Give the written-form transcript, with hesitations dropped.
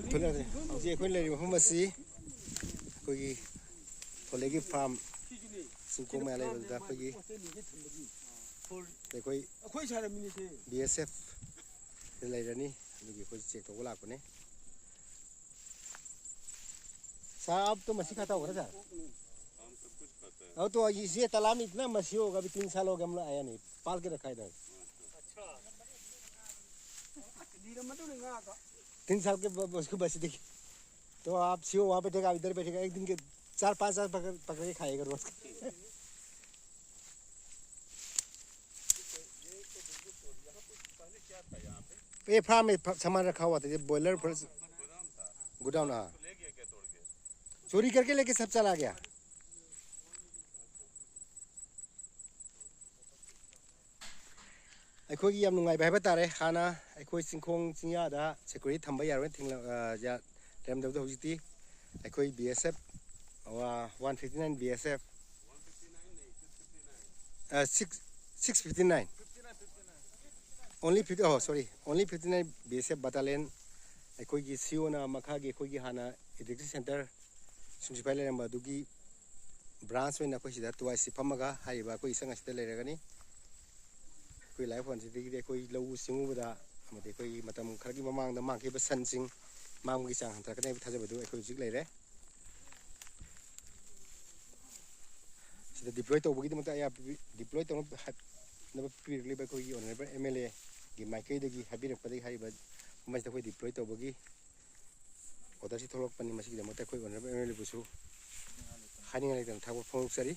Hꯧji akhoi lei mafam asi akhoi Polegi farm Singbu ma lei da akhoi BSF Leiragani adugi akhoi check tawba lakpane साहब तो मछली खाता होगा ना sir? हम सब कुछ खाता है। अब तो ये तालाब में इतना मछली होगा अभी 3 साल हो गए हम लोग आया नहीं पाल के रखा इधर। अच्छा। 3 साल के उसको बस देखिए तो आप सीओ वहाँ बैठेगा इधर बैठेगा एक दिन के 4-5 साल पकड़ के खाएगा रोज। ये फार्म में सामान रखा हुआ था ये बॉयलर पर गोदाम था चोरी करके लेके सब चला गया अखोगी याम नुंगाई बाय बतारे हाना अखोई सिंखोंग चिंयादा सिक्योरिटी थंबा यारोय थिंग या रेम दबदो हजिति अखोई BSF वा 159 BSF 659 only 50 oh sorry only 59 BSF battalion अखोगी सिओना मखागी अखोगी हाना इलेक्ट्रिक सेंटर सुंसिपाई लेरंबा दुगी ब्रांच में अखोई सिदा तुवाइसि फमगा हाइबा अखोई संग सिदा लेरगनी कोई लाइफ वन से कोई लऊ सिंगुबदा अमदे कोई मतम खरगी ममांग द मांगे बसन सिंग मांगी चांग हंतर कने थाजबदु अखोई जिक लेरे सिदा डिप्लॉय तौबगी दमता या डिप्लॉय तौन नब पिरली बा कोई ऑनरेबल MLA गी माइकै दगी हाबिरपदि हाइबा मज कोई डिप्लॉय तौबगी ऑर्डर से थोलक पनी मसी दमता कोई ऑनरेबल MLA बुसु हानिंग लेदम थागो फोंसरी